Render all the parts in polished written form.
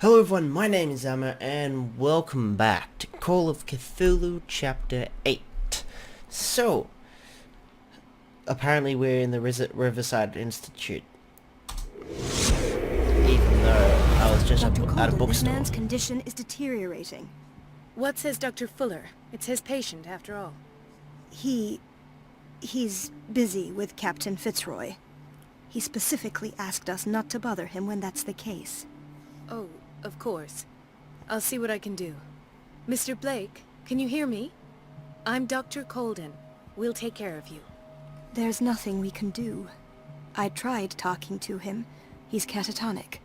Hello everyone, my name is Szamer and welcome back to Call of Cthulhu Chapter 8. So, apparently we're in the Riverside Institute. Even though I was just Dr. at a Colden, this bookstore. man's condition is deteriorating. What says Dr. Fuller? It's his patient, after all. He's busy with Captain Fitzroy. He specifically asked us not to bother him when that's the case. Oh, of course. I'll see what I can do. Mr. Blake, can you hear me? I'm Dr. Colden. We'll take care of you. There's nothing we can do. I tried talking to him. He's catatonic.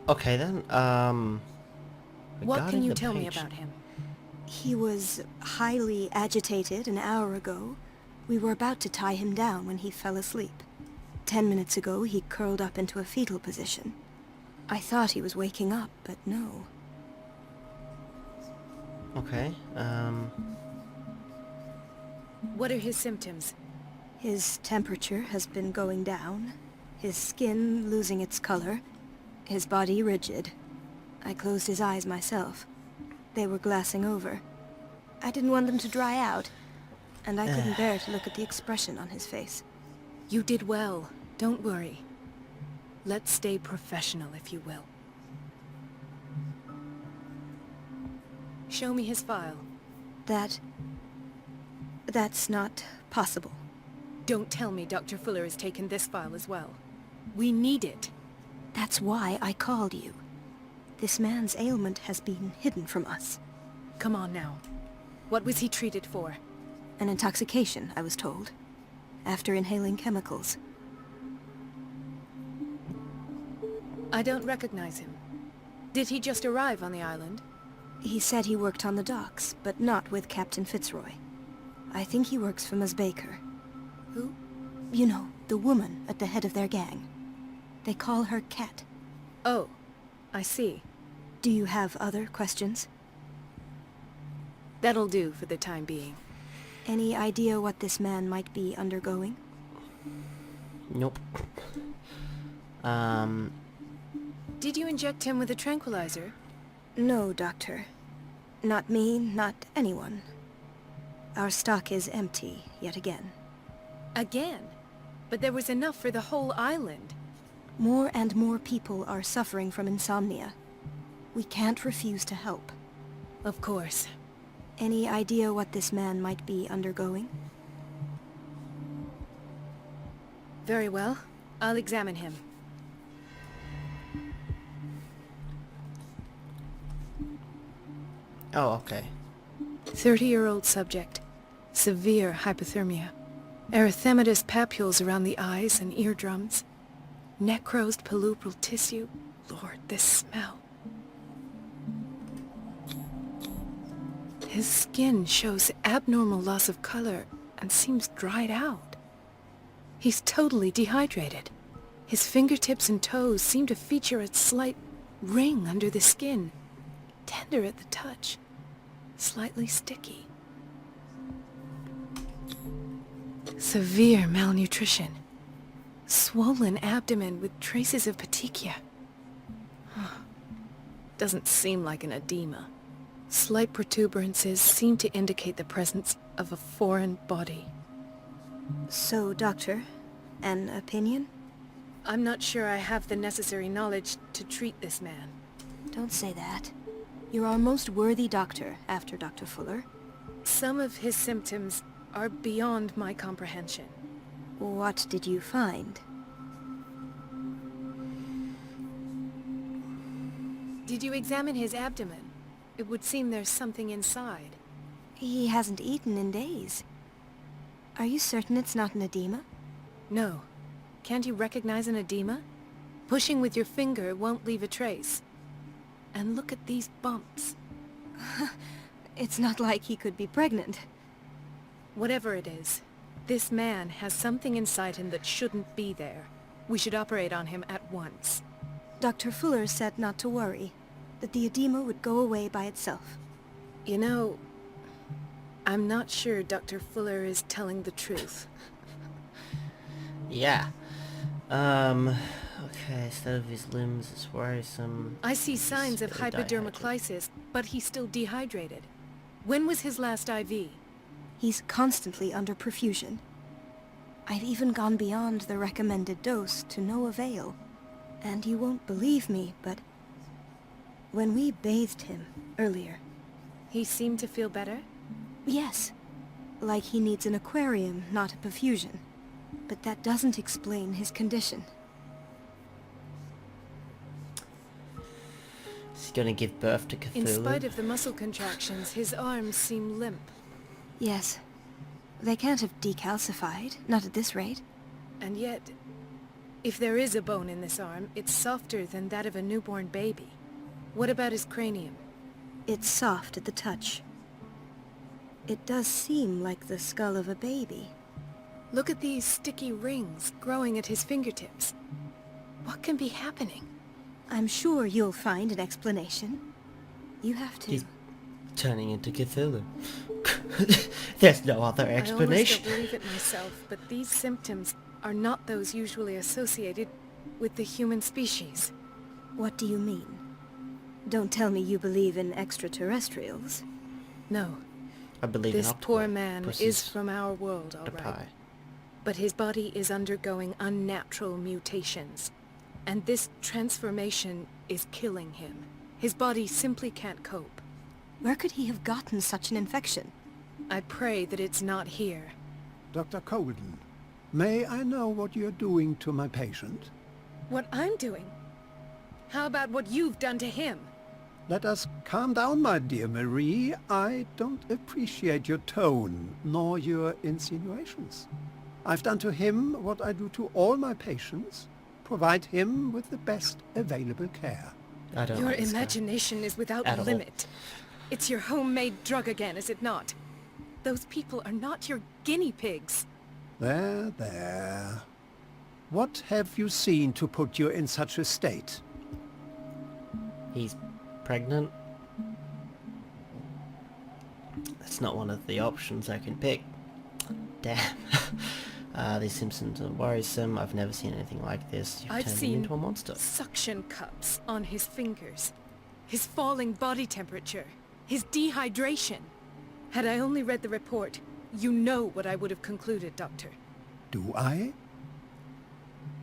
Okay then, What can regarding you the tell me patient- about him? He was highly agitated an hour ago. We were about to tie him down when he fell asleep. 10 minutes ago, he curled up into a fetal position. I thought he was waking up, but no. Okay, What are his symptoms? His temperature has been going down, his skin losing its color, his body rigid. I closed his eyes myself. They were glassing over. I didn't want them to dry out, and I couldn't bear to look at the expression on his face. You did well. Don't worry. Let's stay professional, if you will. Show me his file. That's not possible. Don't tell me Dr. Fuller has taken this file as well. We need it. That's why I called you. This man's ailment has been hidden from us. Come on now. What was he treated for? An intoxication, I was told, after inhaling chemicals. I don't recognize him. Did he just arrive on the island? He said he worked on the docks, but not with Captain Fitzroy. I think he works for Ms. Baker. Who? You know, the woman at the head of their gang. They call her Cat. Oh, I see. Do you have other questions? That'll do for the time being. Any idea what this man might be undergoing? nope. Did you inject him with a tranquilizer? No, Doctor. Not me, not anyone. Our stock is empty, yet again. Again? But there was enough for the whole island. More and more people are suffering from insomnia. We can't refuse to help. Of course. Any idea what this man might be undergoing? Very well. I'll examine him. Oh, okay. 30-year-old subject. Severe hypothermia. Erythematous papules around the eyes and eardrums. Necrosed palpebral tissue. Lord, this smell. His skin shows abnormal loss of color and seems dried out. He's totally dehydrated. His fingertips and toes seem to feature a slight ring under the skin. Tender at the touch. Slightly sticky. Severe malnutrition. Swollen abdomen with traces of petechia. Doesn't seem like an edema. Slight protuberances seem to indicate the presence of a foreign body. So, Doctor, an opinion? I'm not sure I have the necessary knowledge to treat this man. Don't say that. You're our most worthy doctor after Dr. Fuller. Some of his symptoms are beyond my comprehension. What did you find? Did you examine his abdomen? It would seem there's something inside. He hasn't eaten in days. Are you certain it's not an edema? No. Can't you recognize an edema? Pushing with your finger won't leave a trace. And look at these bumps. It's not like he could be pregnant. Whatever it is, this man has something inside him that shouldn't be there. We should operate on him at once. Dr. Fuller said not to worry, that the edema would go away by itself. You know, I'm not sure Dr. Fuller is telling the truth. Yeah. Okay, state of his limbs is worrisome. I see He's signs of very dehydrated. hypodermoclysis, but he's still dehydrated. When was his last IV? He's constantly under perfusion. I've even gone beyond the recommended dose to no avail. And you won't believe me, but when we bathed him earlier, He seemed to feel better? yes, like he needs an aquarium, not a perfusion. But that doesn't explain his condition. Is he gonna give birth to Cthulhu? In spite of the muscle contractions, his arms seem limp. Yes, they can't have decalcified, not at this rate. And yet, if there is a bone in this arm, it's softer than that of a newborn baby. What about his cranium? It's soft at the touch. It does seem like the skull of a baby. Look at these sticky rings growing at his fingertips. What can be happening? I'm sure you'll find an explanation. You have to. He's turning into Cthulhu. There's no other I almost explanation. don't believe it myself, but these symptoms are not those usually associated with the human species. What do you mean? Don't tell me you believe in extraterrestrials. No, I believe this in poor man octopuses, is from our world, all octopi. right. But his body is undergoing unnatural mutations. And this transformation is killing him. His body simply can't cope. Where could he have gotten such an infection? I pray that it's not here. Dr. Colden, may I know what you're doing to my patient? What I'm doing? How about what you've done to him? Let us calm down, my dear Marie. I don't appreciate your tone, nor your insinuations. I've done to him what I do to all my patients. Provide him with the best available care. I don't Your like this guy. imagination is without At all. limit. It's your homemade drug again, is it not? Those people are not your guinea pigs. There, there. What have you seen to put you in such a state? He's pregnant. That's not one of the options I can pick. Damn. These symptoms are worrisome. I've never seen anything like this. You've I've turned him seen into a monster. suction cups on his fingers, his falling body temperature, his dehydration. Had I only read the report, you know what I would have concluded, Doctor. Do I?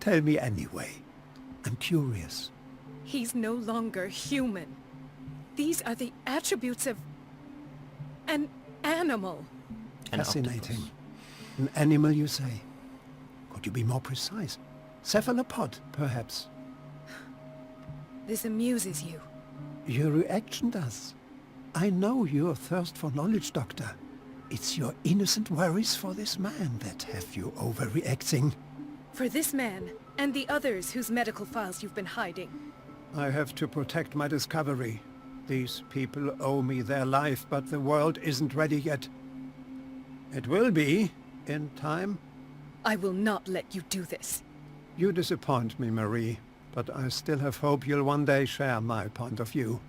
Tell me anyway. I'm curious. He's no longer human. These are the attributes of an animal. An Fascinating. octopus. An animal, you say? Could you be more precise? Cephalopod, perhaps? This amuses you. Your reaction does. I know your thirst for knowledge, Doctor. It's your innocent worries for this man that have you overreacting. For this man, and the others whose medical files you've been hiding. I have to protect my discovery. These people owe me their life, but the world isn't ready yet. It will be, in time. I will not let you do this. You disappoint me, Marie, but I still have hope you'll one day share my point of view.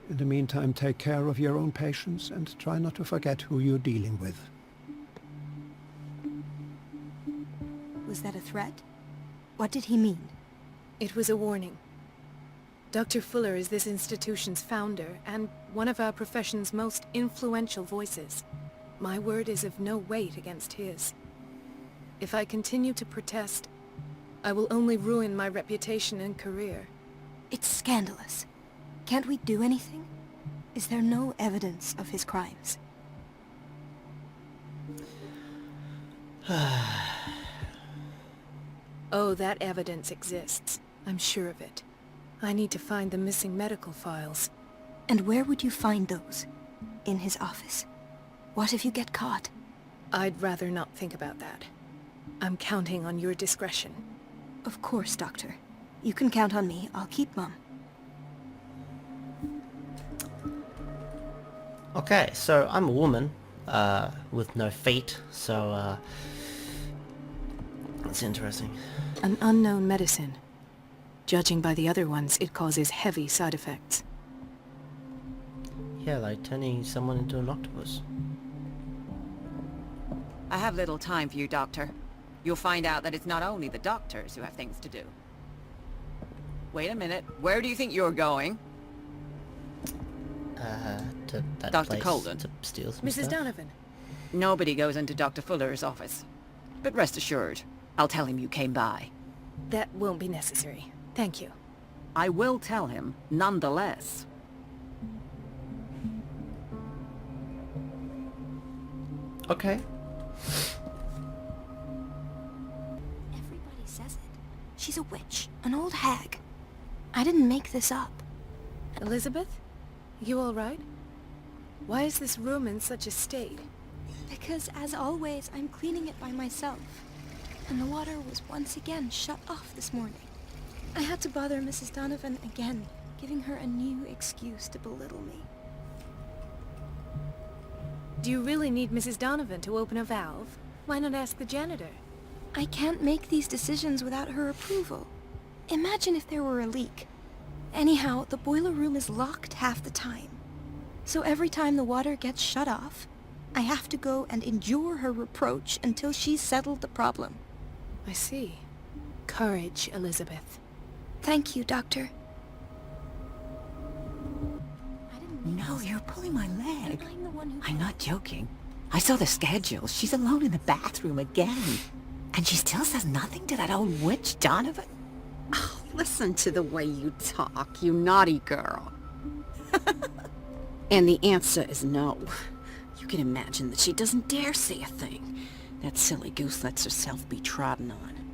In the meantime, take care of your own patients and try not to forget who you're dealing with. Was that a threat? What did he mean? It was a warning. Dr. Fuller is this institution's founder, and one of our profession's most influential voices. My word is of no weight against his. If I continue to protest, I will only ruin my reputation and career. It's scandalous. Can't we do anything? Is there no evidence of his crimes? Oh, that evidence exists. I'm sure of it. I need to find the missing medical files. And where would you find those? In his office? What if you get caught? I'd rather not think about that. I'm counting on your discretion. Of course, Doctor. You can count on me. I'll keep Mum. Okay, so I'm a woman, with no feet, so, that's interesting. An unknown medicine. Judging by the other ones, it causes heavy side effects. Yeah, like turning someone into an octopus. I have little time for you, Doctor. You'll find out that it's not only the doctors who have things to do. Wait a minute. Where do you think you're going? To that Dr. place Colden. to steal some Mrs. stuff. Donovan. Nobody goes into Dr. Fuller's office. But rest assured, I'll tell him you came by. That won't be necessary. Thank you. I will tell him, nonetheless. Okay. Everybody says it. She's a witch, an old hag. I didn't make this up. Elizabeth? You all right? Why is this room in such a state? Because, as always, I'm cleaning it by myself. And the water was once again shut off this morning. I had to bother Mrs. Donovan again, giving her a new excuse to belittle me. Do you really need Mrs. Donovan to open a valve? Why not ask the janitor? I can't make these decisions without her approval. Imagine if there were a leak. Anyhow, the boiler room is locked half the time. So every time the water gets shut off, I have to go and endure her reproach until she's settled the problem. I see. Courage, Elizabeth. Thank you, Doctor. No, you're pulling my leg. I'm the one who... I'm not joking. I saw the schedule. She's alone in the bathroom again. And she still says nothing to that old witch, Donovan. Oh, listen to the way you talk, you naughty girl. And the answer is no. You can imagine that she doesn't dare say a thing. That silly goose lets herself be trodden on.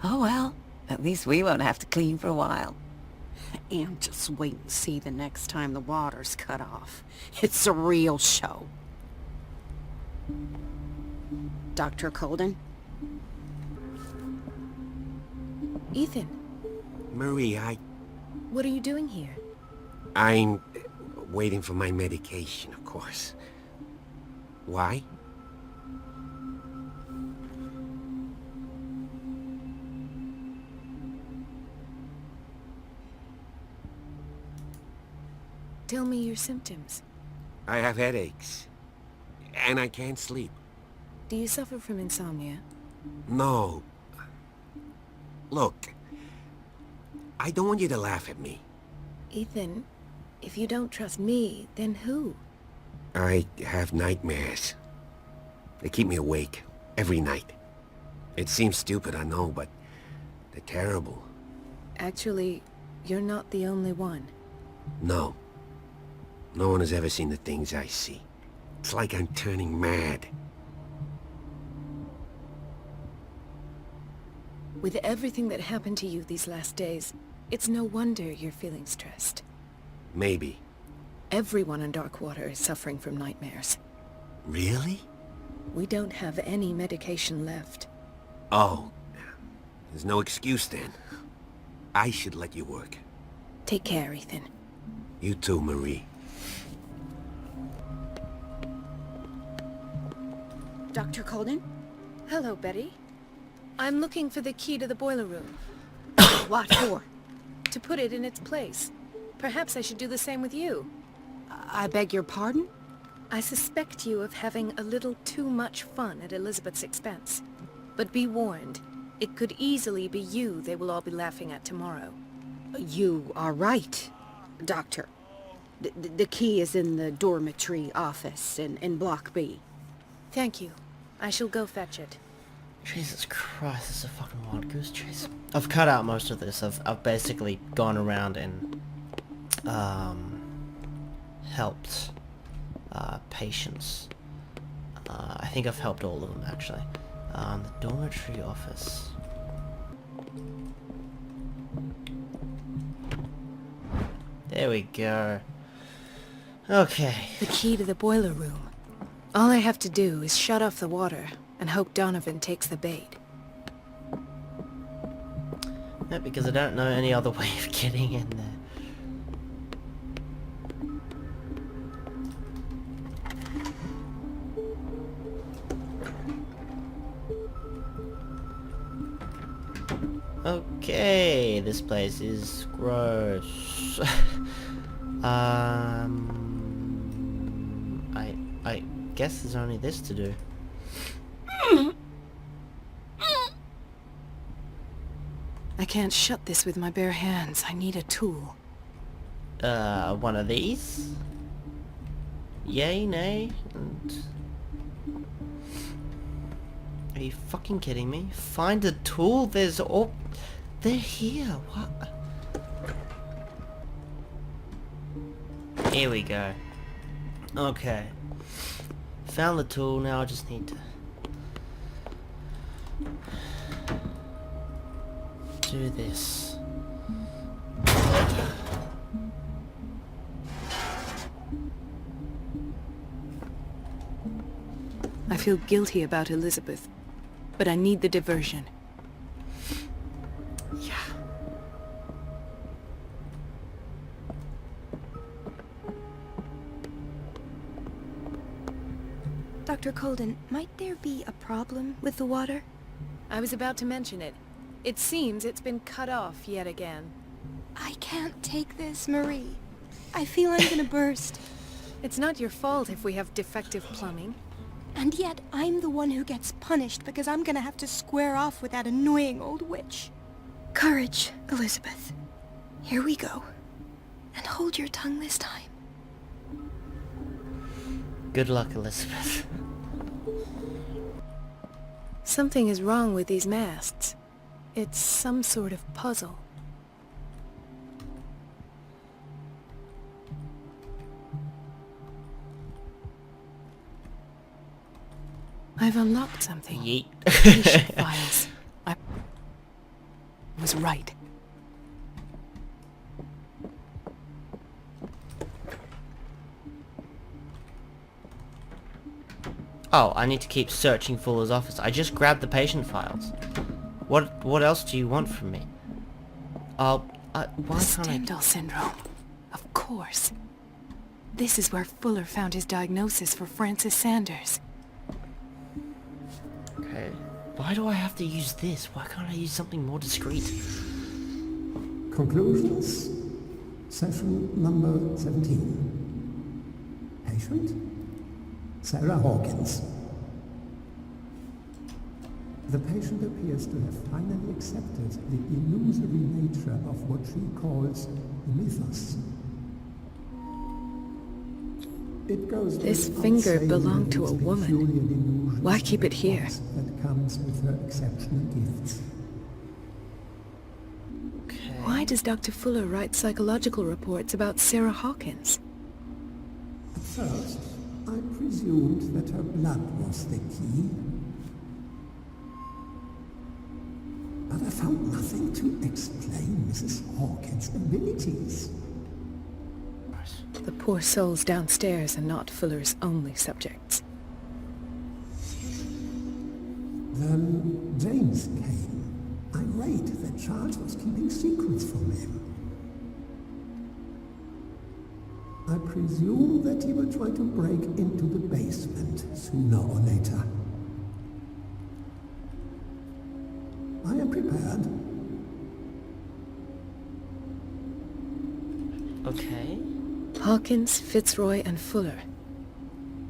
Oh well, at least we won't have to clean for a while. And just wait and see the next time the water's cut off. It's a real show. Dr. Colden? Ethan, Marie, what are you doing here? I'm waiting for my medication, of course. Why? Tell me your symptoms. I have headaches. And I can't sleep. Do you suffer from insomnia? No. Look, I don't want you to laugh at me. Ethan, if you don't trust me, then who? I have nightmares. They keep me awake every night. It seems stupid, I know, but they're terrible. Actually, you're not the only one. No. No one has ever seen the things I see. It's like I'm turning mad. With everything that happened to you these last days, it's no wonder you're feeling stressed. Maybe. Everyone on Darkwater is suffering from nightmares. Really? We don't have any medication left. Oh. There's no excuse then. I should let you work. Take care, Ethan. You too, Marie. Dr. Colden? Hello, Betty. I'm looking for the key to the boiler room. What for? To put it in its place. Perhaps I should do the same with you. I beg your pardon? I suspect you of having a little too much fun at Elizabeth's expense. But be warned, it could easily be you they will all be laughing at tomorrow. You are right, Doctor. The key is in the dormitory office in Block B. Thank you. I shall go fetch it. Jesus Christ, this is a fucking wild goose chase. I've cut out most of this. I've basically gone around and helped patients. I think I've helped all of them actually. The dormitory office. There we go. Okay. The key to the boiler room. All I have to do is shut off the water and hope Donovan takes the bait. Yeah, because I don't know any other way of getting in there. Okay, this place is gross. I guess there's only this to do. I can't shut this with my bare hands. I need a tool. One of these? Yay, nay, and... Are you fucking kidding me? Find a tool? There's all... They're here, what? Here we go. Okay. Found the tool, now I just need to... do this. I feel guilty about Elizabeth, but I need the diversion. Yeah. Dr. Colden, might there be a problem with the water? I was about to mention it. It seems it's been cut off yet again. I can't take this, Marie. I feel I'm gonna burst. It's not your fault if we have defective plumbing. And yet, I'm the one who gets punished because I'm gonna have to square off with that annoying old witch. Courage, Elizabeth. Here we go. And hold your tongue this time. Good luck, Elizabeth. Something is wrong with these masts. It's some sort of puzzle. I've unlocked something. Yeet. Patient files. I was right. Oh, I need to keep searching Fuller's office. I just grabbed the patient files. What else do you want from me? Why The can't I... Stendhal syndrome. Of course. This is where Fuller found his diagnosis for Francis Sanders. Okay. Why do I have to use this? Why can't I use something more discreet? Conclusions. Session number 17. Patient? Sarah Hawkins. The patient appears to have finally accepted the illusory nature of what she calls the mythos. It goes This without finger saying belonged that to it's a the woman. peculiar delusions Why keep it here? that comes with her exceptional gifts. Okay. Why does Dr. Fuller write psychological reports about Sarah Hawkins? At first, I presumed that her blood was the key. But I found nothing to explain Mrs. Hawkins' abilities. The poor souls downstairs are not Fuller's only subjects. Then James came, irate that Charles was keeping secrets from him. I presume that he will try to break into the basement sooner or later. I am prepared. Okay. Hawkins, Fitzroy, and Fuller.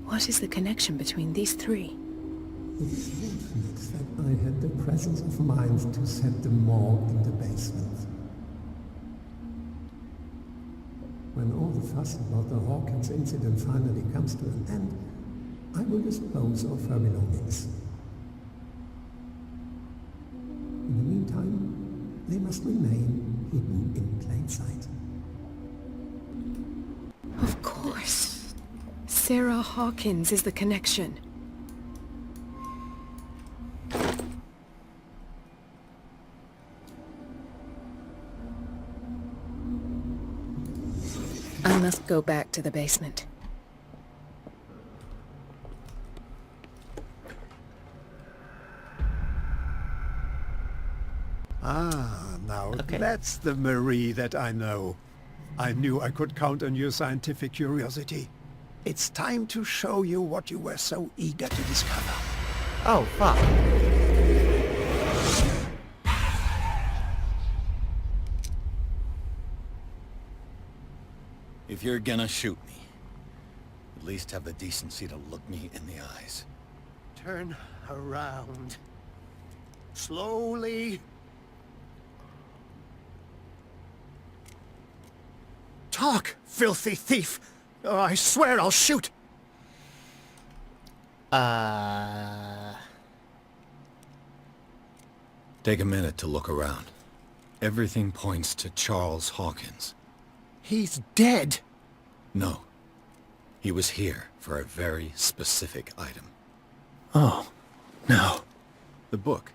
What is the connection between these three? It is fortunate that I had the presence of mind to set them all in the basement. When all the fuss about the Hawkins incident finally comes to an end, I will dispose of her belongings. In the meantime, they must remain hidden in plain sight. Of course. Sarah Hawkins is the connection. I must go back to the basement. Ah, now Okay. that's the Marie that I know. I knew I could count on your scientific curiosity. It's time to show you what you were so eager to discover. Oh, fuck. If you're gonna shoot me, at least have the decency to look me in the eyes. Turn around. Slowly. talk, filthy thief! Or I swear I'll shoot! Take a minute to look around. Everything points to Charles Hawkins. He's dead! No. He was here for a very specific item. Oh, no. The book.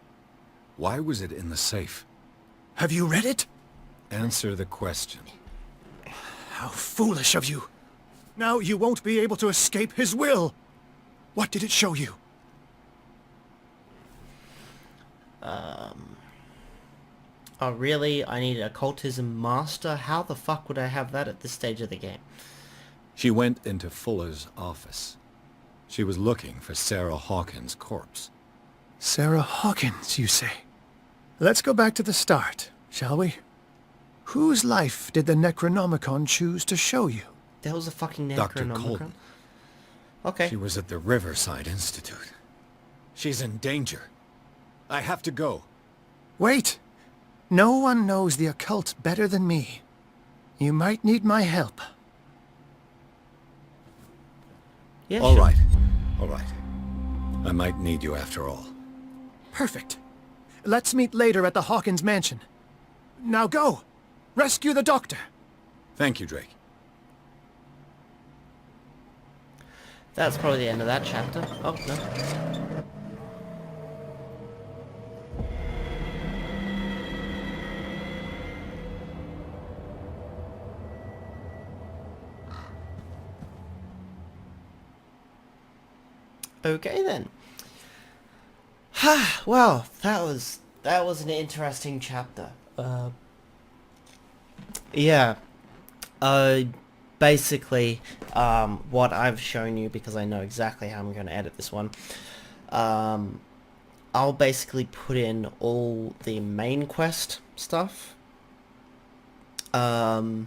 Why was it in the safe? Have you read it? Answer the question. How foolish of you. Now you won't be able to escape his will. What did it show you? Oh really? I need an occultism master? How the fuck would I have that at this stage of the game? She went into Fuller's office. She was looking for Sarah Hawkins' corpse. Sarah Hawkins, you say? Let's go back to the start, shall we? Whose life did the Necronomicon choose to show you? There was a fucking Dr. Necronomicon. Colton. Okay. She was at the Riverside Institute. She's in danger. I have to go. Wait! No one knows the occult better than me. You might need my help. Yeah, All sure. right. All right. I might need you after all. Perfect. Let's meet later at the Hawkins mansion. Now go! Rescue the doctor! Thank you, Drake. That's probably the end of that chapter. Oh, no. Okay then. Well, that was an interesting chapter. Yeah. Basically, what I've shown you, because I know exactly how I'm going to edit this one, I'll basically put in all the main quest stuff. But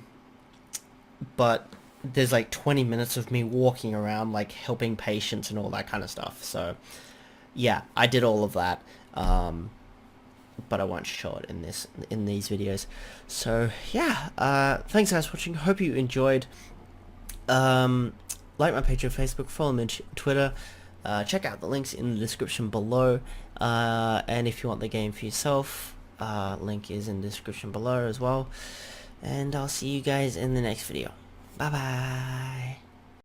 there's like 20 minutes of me walking around, like helping patients and all that kind of stuff. So, yeah, I did all of that. But I won't show it in these videos. So yeah, thanks guys for watching. Hope you enjoyed. Like my page on Facebook, follow me on Twitter. Check out the links in the description below. And if you want the game for yourself, link is in the description below as well. And I'll see you guys in the next video. Bye bye.